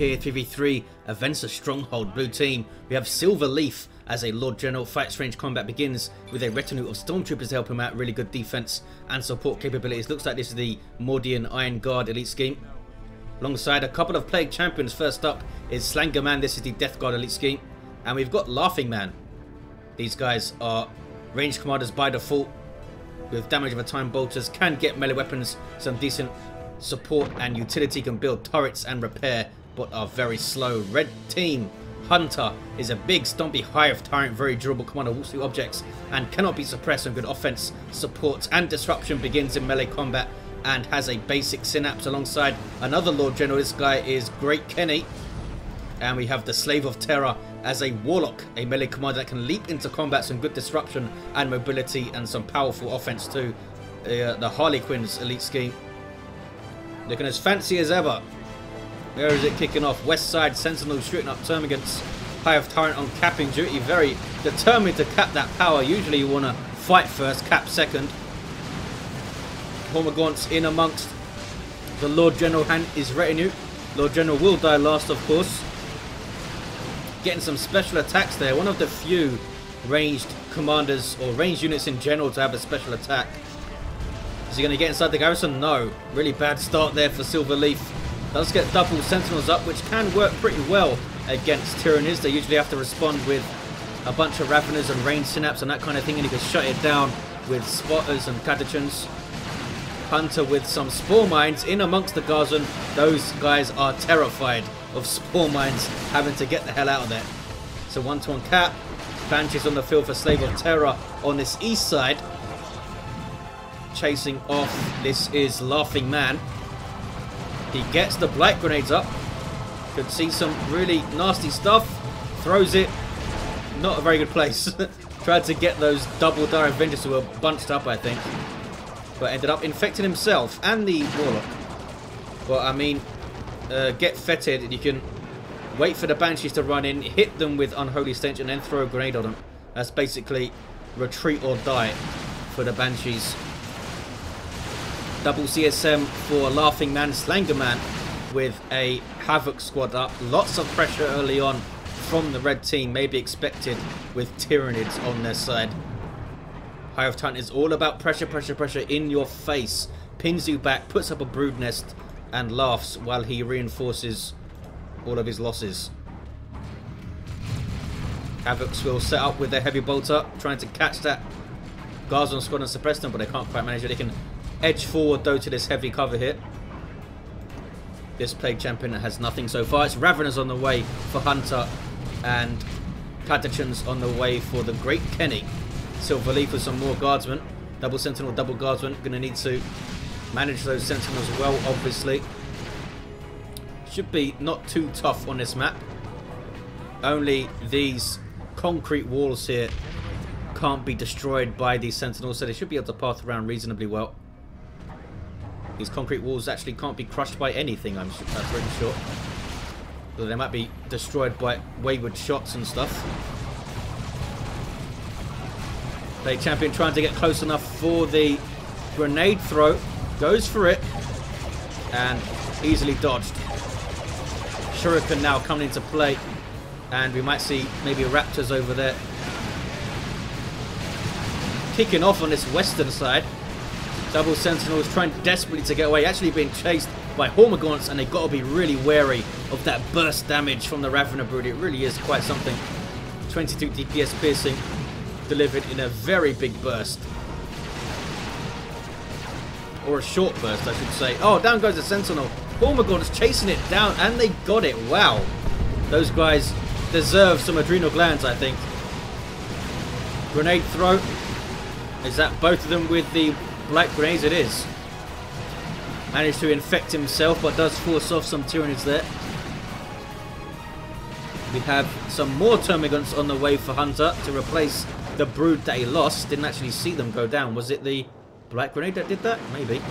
here, 3v3, Avensa Stronghold, blue team. We have Silverleaf as a Lord General. Fight range combat begins with a retinue of stormtroopers to help him out. Really good defense and support capabilities. Looks like this is the Mordian Iron Guard elite scheme. Alongside a couple of Plague Champions. First up is Slangaman. This is the Death Guard elite scheme. And we've got Laughing Man. These guys are ranged commanders by default with damage over time bolters. Can get melee weapons, some decent support and utility, can build turrets and repair, but are very slow. Red team Hunter is a big stompy Hive Tyrant, very durable commander, walks through objects and cannot be suppressed on good offense, support and disruption, begins in melee combat and has a basic synapse alongside another Lord General. This guy is Great Kenny. And we have the SlaveOfTerra as a Warlock, a melee commander that can leap into combat, some good disruption and mobility and some powerful offense too. The Harlequins elite scheme. Looking as fancy as ever. Where is it kicking off? West side Sentinels shooting up Termagants. Hive Tyrant on capping duty. Very determined to cap that power. Usually you want to fight first, cap second. Hormagaunts in amongst the Lord General and his retinue. Lord General will die last, of course. Getting some special attacks there. One of the few ranged commanders or ranged units in general to have a special attack. Is he going to get inside the garrison? No. Really bad start there for Silverleaf. Does get double Sentinels up, which can work pretty well against Tyranids. They usually have to respond with a bunch of Raveners and range synapse and that kind of thing, and he can shut it down with spotters and catachans. Hunter with some spore mines in amongst the garrison. Those guys are terrified of spore mines having to get the hell out of there. So 1-to-1 cap. Banshees on the field for SlaveOfTerra on this east side. Chasing off, this is Laughing Man. He gets the blight grenades up. Could see some really nasty stuff. Throws it. Not a very good place. Tried to get those double Dire Avengers who were bunched up, I think. But ended up infecting himself and the Warlock. Well, I mean, get fetid. You can wait for the Banshees to run in, hit them with Unholy Stench, and then throw a grenade on them. That's basically retreat or die for the Banshees. Double CSM for Laughing Man, Slangaman with a Havoc squad up. Lots of pressure early on from the red team, maybe expected with Tyranids on their side. Hive Tyrant is all about pressure, pressure, pressure in your face. Pins you back, puts up a brood nest and laughs while he reinforces all of his losses. Havocs will set up with their heavy bolter, trying to catch that Guardian squad and suppress them, but they can't quite manage it. They can edge forward though to this heavy cover here. This Plague Champion has nothing so far. It's Raveners on the way for Hunter and Catachans on the way for the Great Kenny. Silverleaf with some more guardsmen. Double Sentinel, double guardsman. Going to need to manage those Sentinels well, obviously. Should be not too tough on this map. Only these concrete walls here can't be destroyed by these Sentinels, so they should be able to path around reasonably well. These concrete walls actually can't be crushed by anything, I'm pretty sure. Though they might be destroyed by wayward shots and stuff. Plague Champion trying to get close enough for the grenade throw. Goes for it. And easily dodged. Shuriken now coming into play. And we might see maybe Raptors over there. Kicking off on this western side. Double Sentinels trying desperately to get away. Actually being chased by Hormagaunts, and they've got to be really wary of that burst damage from the Ravener Brood. It really is quite something. 22 DPS piercing delivered in a very big burst. Or a short burst, I should say. Oh, down goes the Sentinel. Hormagaunts chasing it down, and they got it. Wow. Those guys deserve some adrenal glands, I think. Grenade throw. Is that both of them with the black grenades? It is. Managed to infect himself, but does force off some Tyranids there. We have some more Termagants on the way for Hunter to replace the brood that he lost. Didn't actually see them go down. Was it the black grenade that did that? Maybe.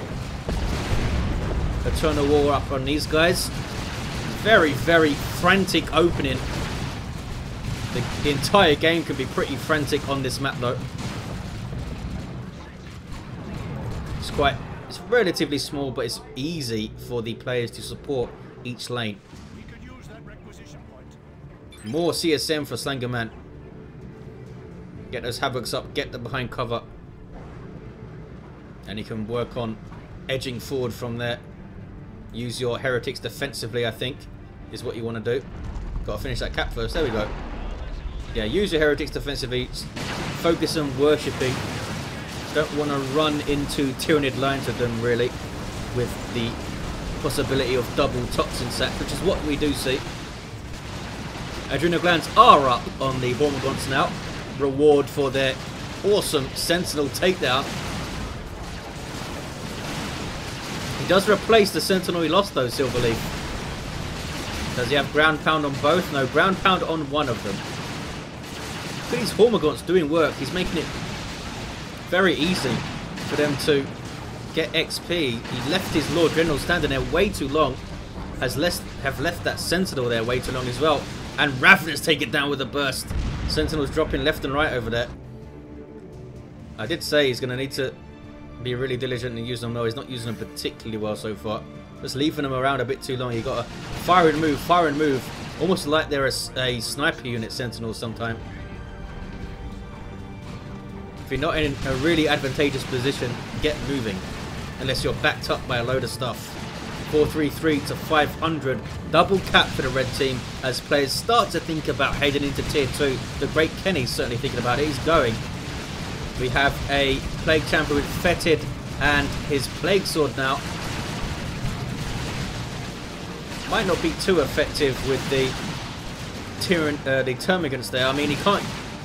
Eternal War up on these guys. Very, very frantic opening. The entire game can be pretty frantic on this map though. It's relatively small, but it's easy for the players to support each lane. More CSM for Slangaman. Get those Havocs up, get them behind cover. And you can work on edging forward from there. Use your Heretics defensively, I think, is what you want to do. Got to finish that cap first. There we go. Yeah, use your Heretics defensively. Focus on worshipping. Don't want to run into Tyranid lines with them, really, with the possibility of double toxin sack, which is what we do see. Adrenal glands are up on the Hormagaunts now. Reward for their awesome Sentinel takedown. He does replace the Sentinel he lost though, Silverleaf. Does he have ground pound on both? No, ground pound on one of them. But these Hormagaunts doing work. He's making it very easy for them to get XP. He left his Lord General standing there way too long. Have left that Sentinel there way too long as well. And Ravenous take it down with a burst. Sentinel's dropping left and right over there. I did say he's going to need to be really diligent and use them. No, he's not using them particularly well so far. Just leaving them around a bit too long. You got to fire and move. Almost like they're a sniper unit Sentinel sometime. If you're not in a really advantageous position, get moving. Unless you're backed up by a load of stuff. 433 to 500. Double cap for the red team as players start to think about heading into tier 2. The great Kenny's certainly thinking about it. He's going. We have a Plague Champion with Fetid and his Plague Sword now. Might not be too effective with the Termagants there. I mean, he can't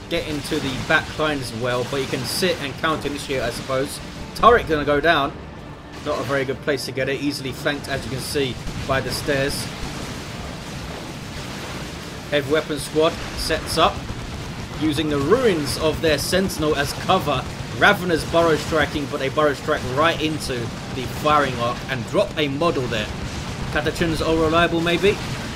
get into the back line as well, but he can sit and counter initiate, I suppose. Turret gonna go down. Not a very good place to get it. Easily flanked, as you can see, by the stairs. Heavy Weapon Squad sets up, using the ruins of their Sentinel as cover. Ravenous burrow striking, but they burrow strike right into the firing arc and drop a model there. Catachans are reliable, maybe?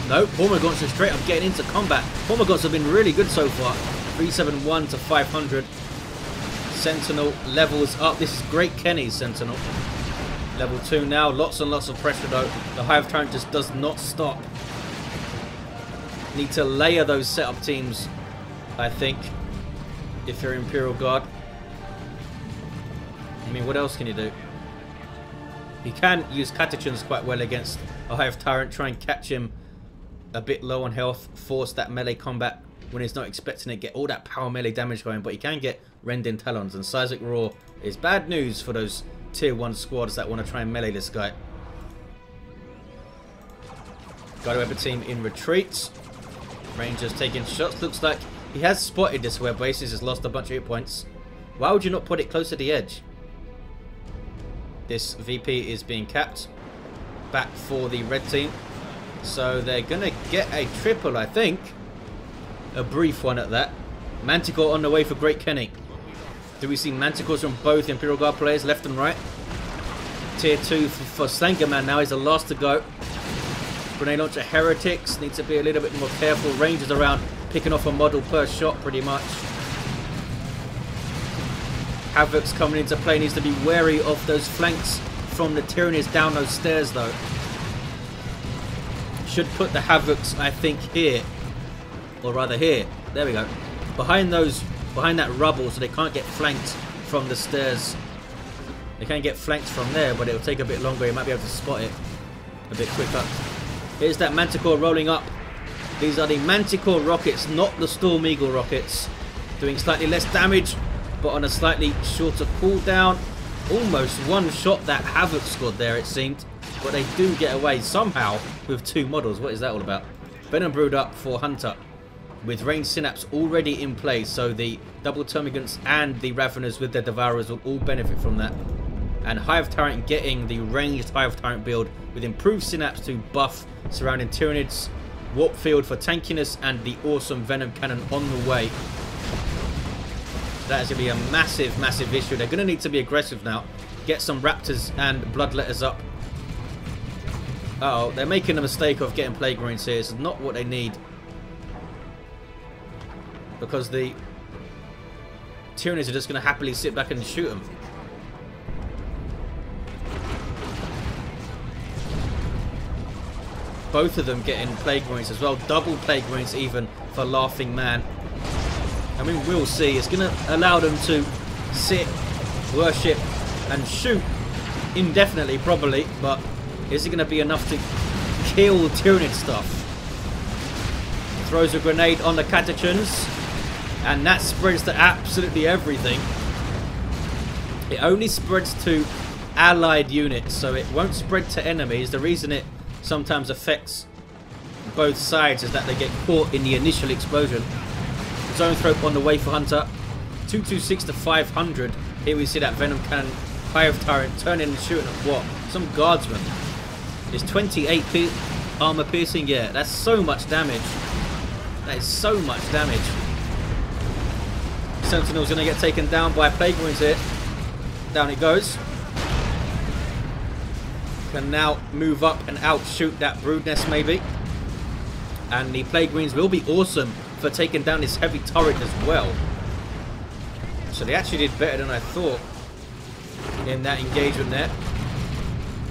No, Hormagaunts are straight up getting into combat. Hormagaunts have been really good so far. 371 to 500. Sentinel levels up. This is Great Kenny's Sentinel. Level 2 now. Lots and lots of pressure though. The Hive Tyrant just does not stop. Need to layer those setup teams, I think, if you're Imperial Guard. I mean, what else can you do? You can use Catachans quite well against a Hive Tyrant. Try and catch him a bit low on health. Force that melee combat when he's not expecting it. Get all that power melee damage going. But you can get Rending Talons. And Seismic Roar is bad news for those tier 1 squads that want to try and melee this guy. Got a weapon team in retreat. Rangers taking shots. Looks like he has spotted this web base. He's just lost a bunch of hit points. Why would you not put it close to the edge? This VP is being capped. Back for the red team. So they're going to get a triple, I think. A brief one at that. Manticore on the way for Great Kenny. Do we see Manticores from both Imperial Guard players, left and right? Tier 2 for Slangaman now. He's the last to go. Grenade launcher Heretics. Need to be a little bit more careful. Rangers around, picking off a model per shot pretty much. Havoc's coming into play. Needs to be wary of those flanks from the Tyranids down those stairs though. Should put the Havoc's, I think, here. Or rather here. There we go. Behind that rubble so they can't get flanked from the stairs. They can get flanked from there, but it'll take a bit longer. You might be able to spot it a bit quicker. Here's that Manticore rolling up. These are the Manticore rockets, not the Storm Eagle rockets. Doing slightly less damage, but on a slightly shorter cooldown. Almost one shot that Havoc squad there, it seemed. But they do get away somehow with 2 models. What is that all about? Venom brewed up for Hunter. With range synapse already in place, so the double Termagants and the Ravenous with their Devourers will all benefit from that. And Hive Tyrant getting the ranged Hive Tyrant build with improved synapse to buff surrounding Tyranids, Warp Field for tankiness, and the awesome Venom Cannon on the way. That is going to be a massive, massive issue. They're going to need to be aggressive now. Get some Raptors and Bloodletters up. Uh-oh, they're making a mistake of getting Plague Marines here. It's not what they need. Because the Tyranids are just going to happily sit back and shoot them. both of them getting Plague Marines as well. Double Plague Marines even for Laughing Man. I mean, we'll see. It's going to allow them to sit, worship, and shoot indefinitely, probably. But is it going to be enough to kill Tyranid stuff? Throws a grenade on the Catechins, and that spreads to absolutely everything. It only spreads to allied units, so it won't spread to enemies. The reason it sometimes affects both sides is that they get caught in the initial explosion. Zone Thrope on the way for Hunter. 226 to 500. Here we see that Venom Cannon, Hive Tyrant turning and shooting at what? Some guardsman. It's 28 armor piercing. Yeah, that's so much damage. That is so much damage. Sentinel's going to get taken down by Plague Marines here. Down it goes. Can now move up and outshoot that Brood Nest maybe. And the Plague Marines will be awesome for taking down this heavy turret as well. So they actually did better than I thought in that engagement there.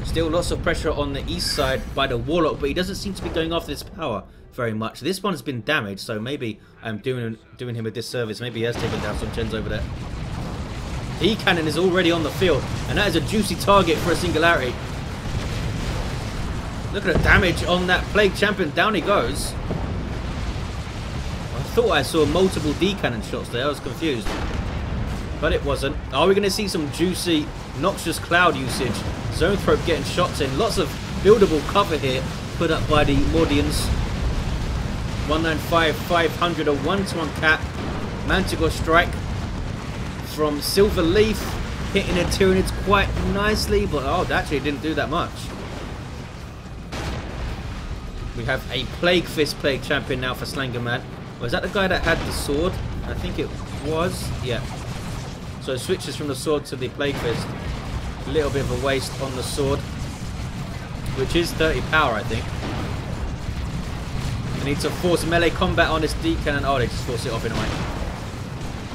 Still lots of pressure on the east side by the Warlock, but he doesn't seem to be going after this power very much. This one has been damaged, so maybe I'm doing him a disservice. Maybe he has taken down some gens over there. E-Cannon is already on the field, and that is a juicy target for a Singularity. Look at the damage on that Plague Champion. Down he goes. I thought I saw multiple D-Cannon shots there. I was confused. But it wasn't. Are we going to see some juicy Noxious Cloud usage? Zone Thrope getting shots in. Lots of buildable cover here put up by the Mordians. 195, 500, a 1-to-1 cap. Manticore Strike from Silverleaf. Hitting the Tyranids quite nicely, but oh, actually didn't do that much. We have a Plague Fist Plague Champion now for Slangaman. Was that the guy that had the sword? I think it was. Yeah. So it switches from the sword to the Plague Fist. A little bit of a waste on the sword, which is 30 power, I think. They need to force melee combat on this D-Cannon. Oh, they just force it off in a way.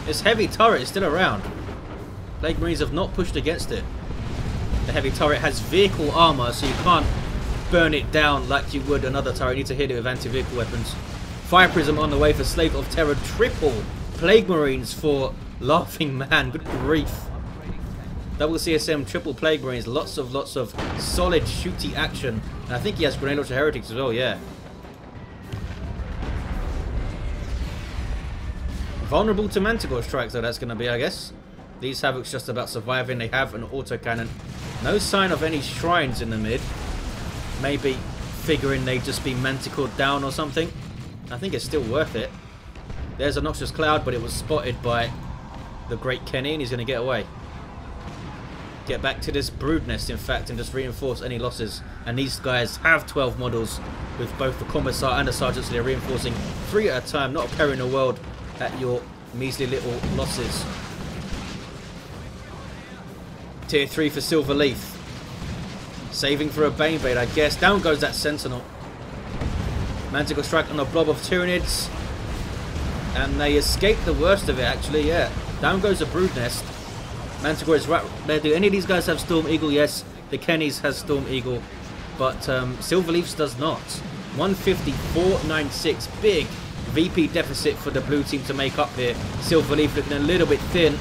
This heavy turret is still around. Plague Marines have not pushed against it. The heavy turret has vehicle armor, so you can't burn it down like you would another turret. You need to hit it with anti-vehicle weapons. Fire Prism on the way for SlaveOfTerra. Triple Plague Marines for Laughing Man. Good grief. Double CSM, triple Plague Marines. Lots of solid shooty action. And I think he has Grenade Launcher Heretics as well, yeah. Vulnerable to Manticore Strikes, though, that's going to be, I guess. These Havocs just about surviving. They have an autocannon. No sign of any shrines in the mid. Maybe figuring they'd just be Manticored down or something. I think it's still worth it. There's a Noxious Cloud, but it was spotted by the Great Kenny, and he's going to get away. Get back to this Brood Nest, in fact, and just reinforce any losses. And these guys have 12 models with both the Commissar and the Sergeant, so they're reinforcing 3 at a time. Not a peril in the world at your measly little losses. Tier 3 for Silverleaf. Saving for a Banebait, I guess. Down goes that Sentinel. Manticore Strike on a blob of Tyranids. And they escape the worst of it, actually, yeah. Down goes a Brood Nest. Manticore is right there. Do any of these guys have Storm Eagle? Yes. The Kennys has Storm Eagle. But Silverleaf's does not. 154.96. Big VP deficit for the blue team to make up here. Silverleaf looking a little bit thin.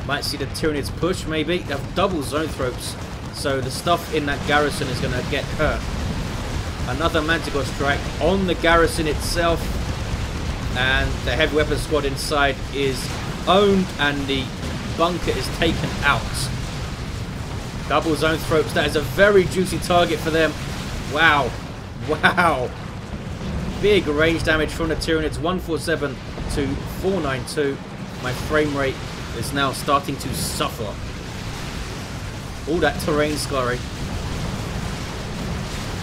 Might see the Tyranids push, maybe. They have double Zone Thropes. So the stuff in that garrison is going to get hurt. Another Manticore Strike on the garrison itself. And the heavy weapon squad inside is owned, and the bunker is taken out. Double Zone Thropes. That is a very juicy target for them. Wow. Wow. Big range damage from the Tyranids. 147 to 492. My frame rate is now starting to suffer. All that terrain scarring.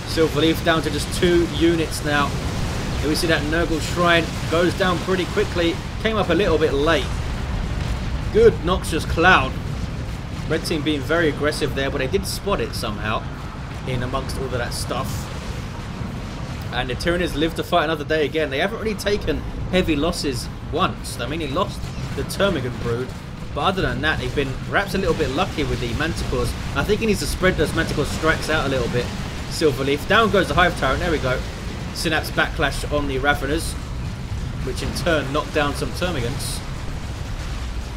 Silverleaf down to just 2 units now. Here we see that Nurgle Shrine goes down pretty quickly. Came up a little bit late. Good Noxious Cloud. Red team being very aggressive there, but they did spot it somehow in amongst all of that stuff. And the Tyranids live to fight another day again. They haven't really taken heavy losses once. I mean, he lost the Termagant Brood, but other than that, they've been perhaps a little bit lucky with the Manticores. I think he needs to spread those Manticore Strikes out a little bit Silverleaf. Down goes the Hive Tyrant. There we go. Synapse backlash on the Raveners, which in turn knocked down some Termagants.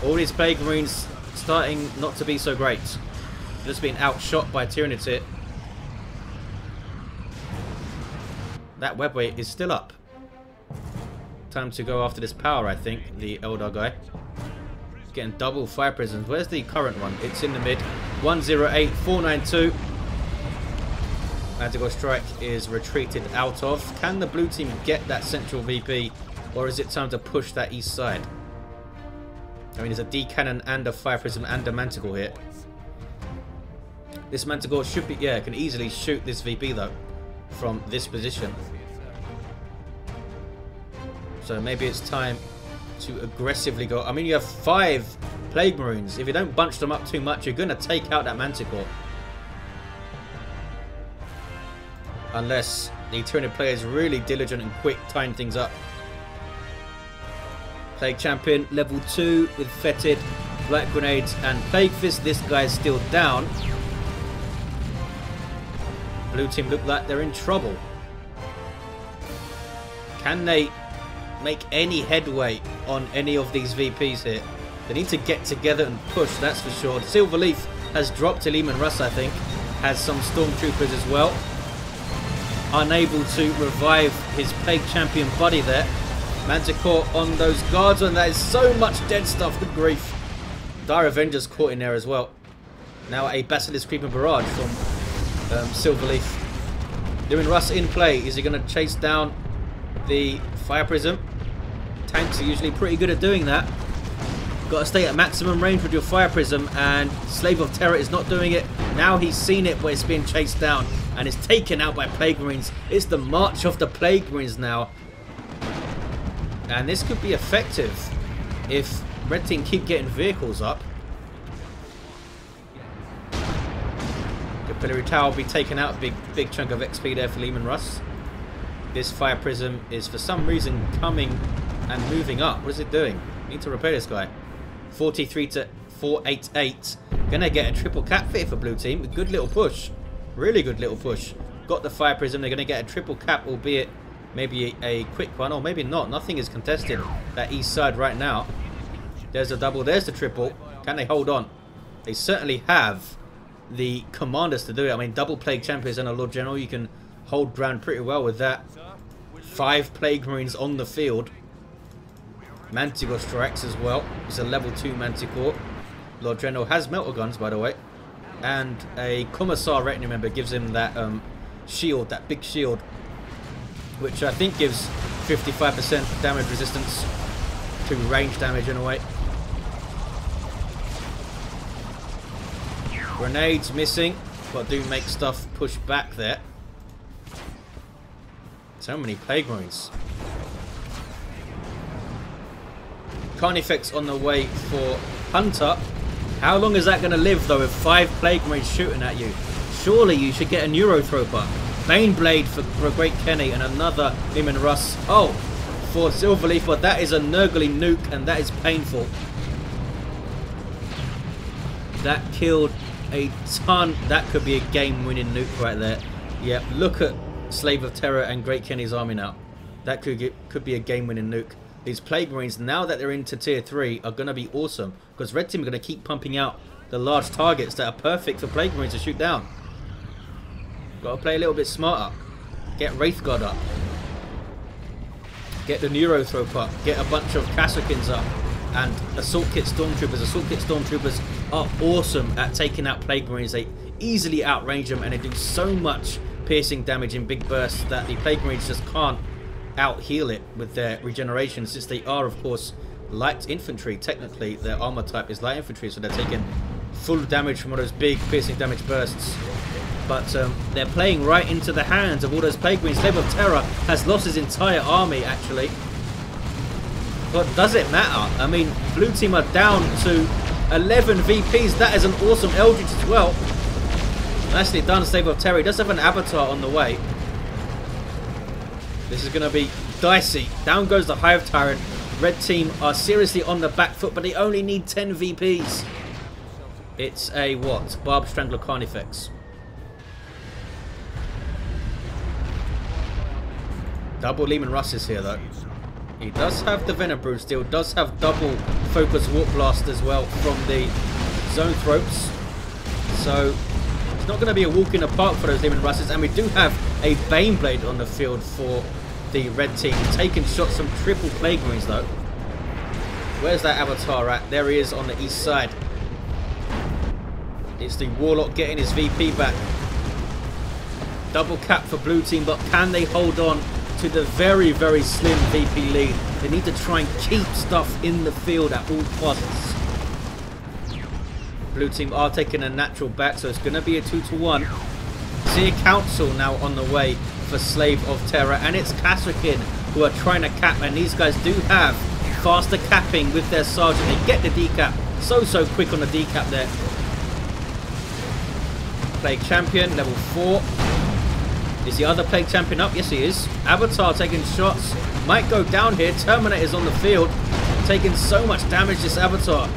All these Plague Marines starting not to be so great. Just being outshot by Tyranids here. That web weight is still up. Time to go after this power, I think. The Eldar guy. Getting double fire prisons. Where's the current one? It's in the mid. 108, 492. Manticore Strike is retreated out of. Can the blue team get that central VP? Or is it time to push that east side? I mean, there's a D cannon and a fire prism and a Manticore here. This Manticore should be, yeah, can easily shoot this VP though from this position. So maybe it's time to aggressively go. I mean, you have 5 Plague Marines. If you don't bunch them up too much, you're going to take out that Manticore. Unless the Tyranid player is really diligent and quick tying things up. Plague Champion level 2 with Fetid, Light Grenades and Plague Fist. This guy's still down. Blue team look like they're in trouble. Can they make any headway on any of these VPs here? They need to get together and push, that's for sure. Silverleaf has dropped to Lehman Russ, I think. Has some Stormtroopers as well. Unable to revive his Plague Champion buddy there. Manticore on those guards, and that is so much dead stuff. Good grief. Dire Avengers caught in there as well. Now a Basilisk Creeping Barrage from Silverleaf. Lehman Russ in play. Is he going to chase down the Fire Prism? Tanks are usually pretty good at doing that. Got to stay at maximum range with your Fire Prism, and SlaveOfTerra is not doing it. Now he's seen it, but it's being chased down and is taken out by Plague Marines. It's the march of the Plague Marines now. And this could be effective if Red Team keep getting vehicles up. Capillary Tower will be taken out. Big chunk of XP there for Lehman Russ. This Fire Prism is for some reason coming and moving up. What is it doing? Need to repair this guy. 43 to 488. Gonna get a triple cap fit for blue team. A good little push. Really good little push. Got the Fire Prism. They're gonna get a triple cap, albeit maybe a quick one, or maybe not. Nothing is contested that east side right now. There's a double. There's the triple. Can they hold on? They certainly have the commanders to do it. I mean, double Plague Champions and a Lord General. You can hold ground pretty well with that. 5 Plague Marines on the field. Manticore strikes as well. It's a level 2 Manticore. Lord General has melter guns, by the way. And a Commissar Retinue member gives him that shield, that big shield, which I think gives 55% damage resistance to range damage in a way. Grenades missing, but do make stuff push back there. So many Plague Marines. Carnifex on the way for Hunter. How long is that going to live though with 5 Plague Marines shooting at you? Surely you should get a Neurothroper. Baneblade for Great Kenny and another Lehman Russ. Oh, for Silverleaf, but that is a Nurgly nuke and that is painful. That killed a ton. That could be a game-winning nuke right there. Yeah, look at SlaveOfTerra and Great Kenny's army now. That could be a game-winning nuke. These Plague Marines, now that they're into tier 3, are going to be awesome. Because Red Team are going to keep pumping out the large targets that are perfect for Plague Marines to shoot down. Got to play a little bit smarter. Get Wraithguard up. Get the Neurothrope up. Get a bunch of Kasrkins up. And Assault Kit Stormtroopers. Assault Kit Stormtroopers are awesome at taking out Plague Marines. They easily outrange them and they do so much piercing damage in big bursts that the Plague Marines just can't out-heal it with their regeneration, since they are, of course, light infantry. Technically, their armor type is light infantry, so they're taking full damage from all those big piercing damage bursts. But they're playing right into the hands of all those Plague Marines. SlaveOfTerra has lost his entire army, actually. But does it matter? I mean, blue team are down to 11 VPs. That is an awesome Eldritch as well. Nicely done, SlaveOfTerra. He does have an avatar on the way. This is going to be dicey. Down goes the Hive Tyrant. Red team are seriously on the back foot, but they only need 10 VPs. It's a what? Barb Strangler Carnifex. Double Leman Russes here though. He does have the Venabrood still, does have double Focus Warp Blast as well from the Zone Throats. So it's not going to be a walk in the park for those Leman Russes. And we do have a Baneblade on the field for the red team. Taking shots from triple Plague Marines though. Where's that Avatar at? There he is on the east side. It's the Warlock getting his VP back. Double cap for blue team, but can they hold on to the very, very slim VP lead? They need to try and keep stuff in the field at all costs. Blue team are taking a natural back, so it's going to be a 2-1. Seer Council now on the way for SlaveOfTerra, and it's Kasrkin who are trying to cap, and these guys do have faster capping with their sergeant. They get the decap so quick on the decap there. Plague Champion level 4. Is the other Plague Champion up? Yes, he is. Avatar taking shots. Might go down here. Terminator's on the field. Taking so much damage, this Avatar.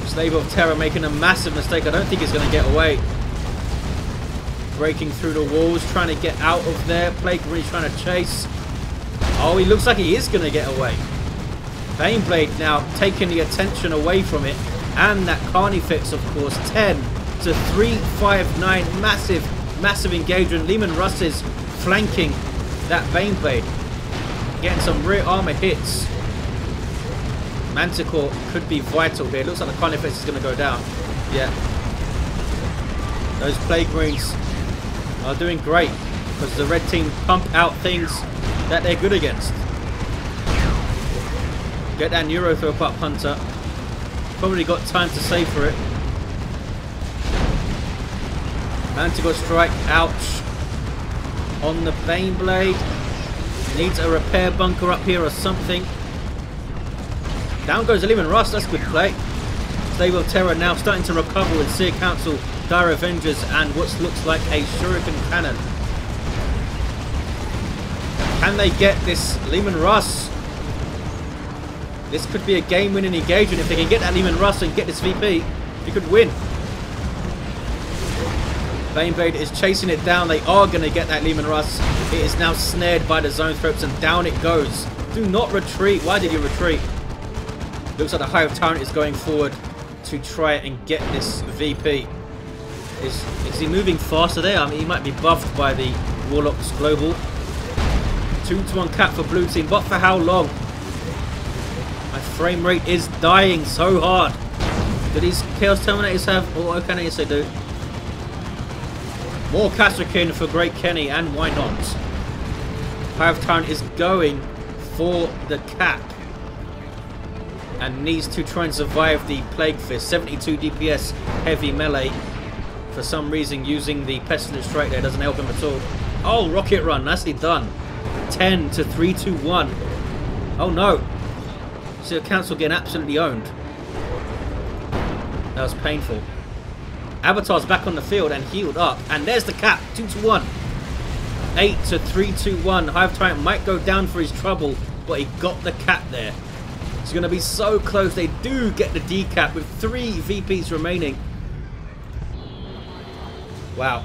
SlaveOfTerra making a massive mistake. I don't think he's going to get away. Breaking through the walls. Trying to get out of there. Plague Marine trying to chase. Oh, he looks like he is going to get away. Baneblade now taking the attention away from it. And that Carnifex, of course. 10 to 359. Massive engagement. Leman Russes flanking that Baneblade. Getting some rear armor hits. Manticore could be vital here. It looks like the Carnifex is going to go down. Yeah. Those Plague Marines are doing great because the red team pump out things that they're good against. Get that Neurothrope up, Hunter. Probably got time to save for it. Manticore strike, ouch. On the Baneblade. Needs a repair bunker up here or something. Down goes the Leman Russ, that's good play. SlaveOfTerra now starting to recover with Seer Council, Dire Avengers, and what looks like a Shuriken Cannon. Can they get this Leman Russ? This could be a game-winning engagement. If they can get that Leman Russ and get this VP, they could win. Baneblade is chasing it down. They are going to get that Leman Russ. It is now snared by the Zone Throats, and down it goes. Do not retreat. Why did you retreat? Looks like the Hive Tyrant is going forward to try and get this VP. Is he moving faster there? I mean, he might be buffed by the Warlock's Global. 2-1 cap for blue team, but for how long? My frame rate is dying so hard. Do these Chaos Terminators have auto cannon? Yes, they do. More Kasrkin for Great Kenny, and why not? Hive Tyrant is going for the cap and needs to try and survive the Plague Fist. 72 DPS heavy melee. For some reason, using the Pestilence Strike there doesn't help him at all. Oh, Rocket Run, nicely done. 10 to 3-2-1. Oh no. So the Council getting absolutely owned. That was painful. Avatar's back on the field and healed up. And there's the cap. 2-1. 8 to 3-2-1. Hive Tyrant might go down for his trouble, but he got the cap there. It's going to be so close. They do get the decap with 3 VPs remaining. Wow.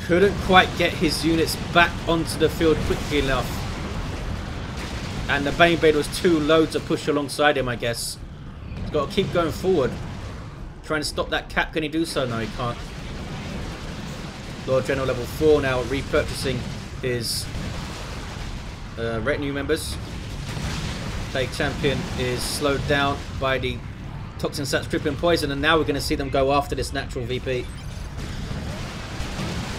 Couldn't quite get his units back onto the field quickly enough. And the Baneblade was too low to push alongside him, I guess. He's got to keep going forward. Trying to stop that cap. Can he do so? No, he can't. Lord General level 4 now repurchasing his retinue members. Plague Champion is slowed down by the Toxin Sats, Crippling Poison, and now we're going to see them go after this natural VP.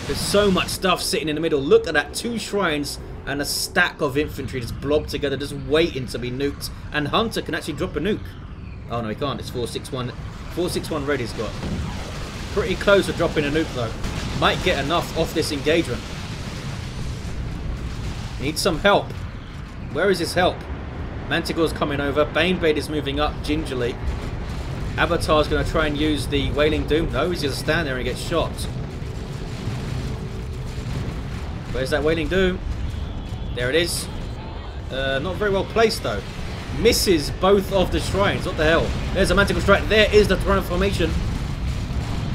There's so much stuff sitting in the middle. Look at that. 2 shrines and a stack of infantry just blobbed together, just waiting to be nuked. And Hunter can actually drop a nuke. Oh no, he can't. It's 461. 461 red he's got. Pretty close to dropping a nuke though. Might get enough off this engagement. Needs some help. Where is his help? Manticore's coming over. Baneblade is moving up gingerly. Avatar's going to try and use the Wailing Doom. No, he's going to stand there and get shot. Where's that Wailing Doom? There it is. Not very well placed though. Misses both of the shrines. What the hell? There's a Manticore strike. There is the Tyrant formation.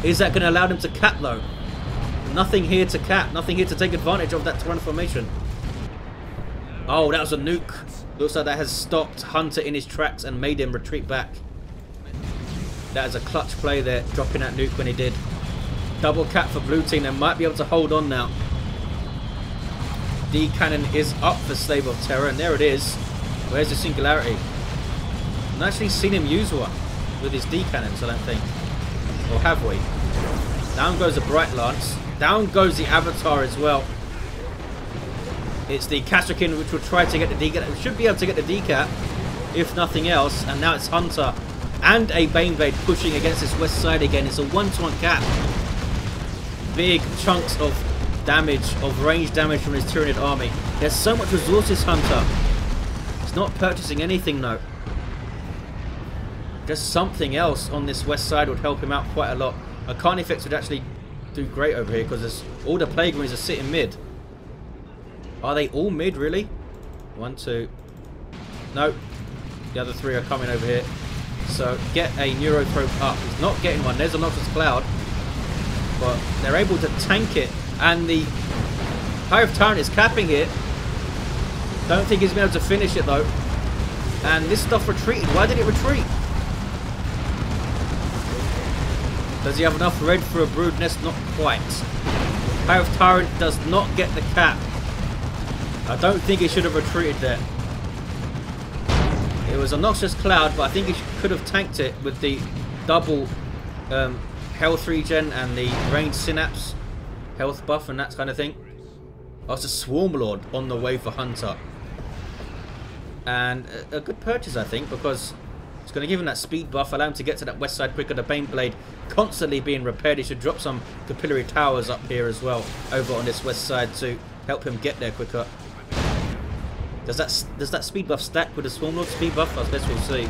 Is that going to allow them to cap though? Nothing here to cap. Nothing here to take advantage of that Tyrant formation. Oh, that was a nuke. Looks like that has stopped Hunter in his tracks and made him retreat back. That is a clutch play there, dropping that nuke when he did. Double cap for blue team. They might be able to hold on now. D cannon is up for SlaveOfTerra, and there it is. Where's the singularity? I've not actually seen him use one with his D cannons, I don't think. Or have we? Down goes the Bright Lance. Down goes the Avatar as well. It's the Kasrkin which will try to get the decap. We should be able to get the decap, if nothing else. And now it's Hunter and a Baneblade pushing against this west side again. It's a 1-to-1 cap. Big chunks of damage, of range damage from his Tyranid army. There's so much resources, Hunter. He's not purchasing anything though. Just something else on this west side would help him out quite a lot. A Carnifex would actually do great over here because all the Plague Marines are sitting mid. Are they all mid, really? 1, 2. No. The other 3 are coming over here. So get a Neurotrope up. He's not getting one. There's a Noxious Cloud. But they're able to tank it. And the Hive Tyrant is capping here. Don't think he's been able to finish it, though. And this stuff retreated. Why did it retreat? Does he have enough red for a brood nest? Not quite. Hive Tyrant does not get the cap. I don't think he should have retreated there. It was a Noxious Cloud, but I think he could have tanked it with the double health regen and the range synapse health buff and that kind of thing. Oh, it's a Swarm Lord on the way for Hunter. And a good purchase, I think, because it's going to give him that speed buff, allow him to get to that west side quicker. The Baneblade constantly being repaired. He should drop some capillary towers up here as well, over on this west side to help him get there quicker. Does that speed buff stack with the Swarm Lord speed buff? I guess we'll see.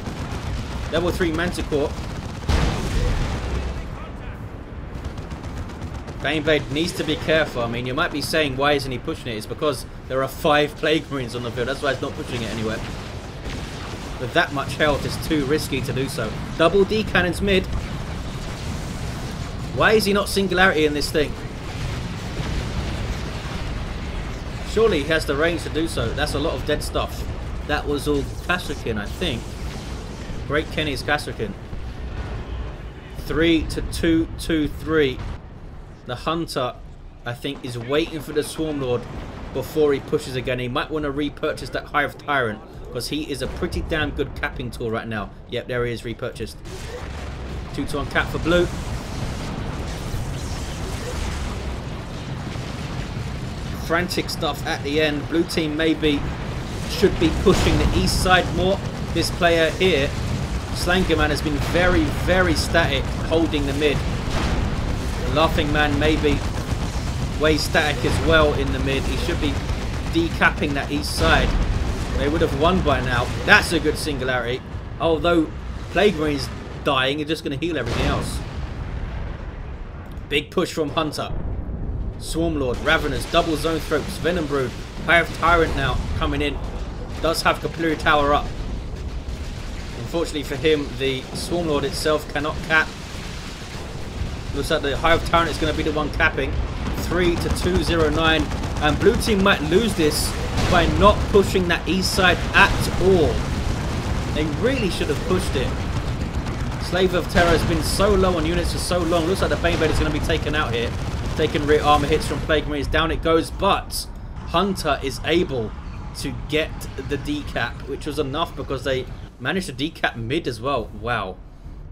Level 3 Manticore. Baneblade needs to be careful. I mean, you might be saying, why isn't he pushing it? It's because there are 5 Plague Marines on the field. That's why he's not pushing it anywhere. With that much health, it's too risky to do so. Double D cannons mid. Why is he not singularity in this thing? Surely he has the range to do so. That's a lot of dead stuff. That was all Kasrkin, I think. Great Kenny's Kasrkin. 3 to 2, 2, 3. The Hunter, I think, is waiting for the Swarm Lord before he pushes again. He might want to repurchase that Hive Tyrant because he is a pretty damn good capping tool right now. Yep, there he is, repurchased. 2-to-1 cap for blue. Frantic stuff at the end. Blue team maybe should be pushing the east side more. This player here, Slangaman, has been very, very static holding the mid. The Laughing Man maybe way static as well in the mid. He should be decapping that east side. They would have won by now. That's a good singularity. Although Plague Marine's dying, you're just going to heal everything else. Big push from Hunter. Swarm Lord, Ravenous, double Zone Thropes, Venom Brood, Hive Tyrant now coming in. Does have Capillary Tower up. Unfortunately for him, the Swarm Lord itself cannot cap. Looks like the Hive Tyrant is going to be the one capping. 3 to 209. And blue team might lose this by not pushing that east side at all. They really should have pushed it. SlaveOfTerra has been so low on units for so long. Looks like the Baneblade is going to be taken out here. Taking rear armor hits from Plague Marines. Down it goes, but Hunter is able to get the decap, which was enough because they managed to decap mid as well. Wow.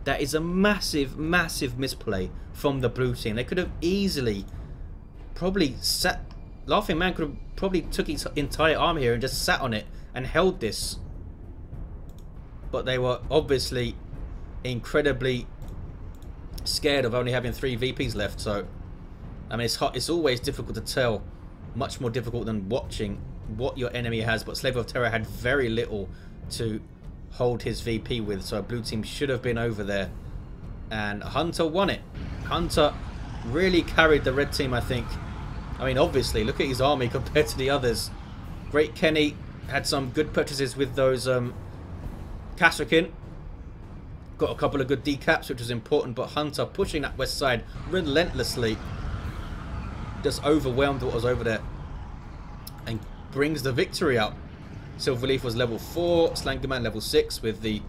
That is a massive, massive misplay from the blue team. They could have easily probably sat... Laughing Man could have probably took his entire army here and just sat on it and held this. But they were obviously incredibly scared of only having 3 VPs left, so... I mean, it's always difficult to tell. Much more difficult than watching what your enemy has. But SlaveOfTerra had very little to hold his VP with. So blue team should have been over there. And Hunter won it. Hunter really carried the red team, I think. I mean, obviously, look at his army compared to the others. Great Kenny had some good purchases with those Kasrkin. Got a couple of good decaps, which was important. But Hunter pushing that west side relentlessly. just overwhelmed what was over there and brings the victory out. Silverleaf was level 4, Slangaman level 6 with the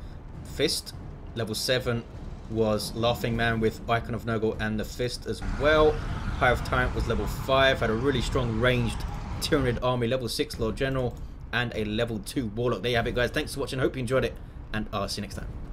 fist. Level 7 was Laughing Man with Icon of Nurgle and the fist as well. Hive Tyrant was level 5, had a really strong ranged Tyranid army, level 6 Lord General, and a level 2 Warlock. There you have it, guys. Thanks for watching. I hope you enjoyed it, and I'll see you next time.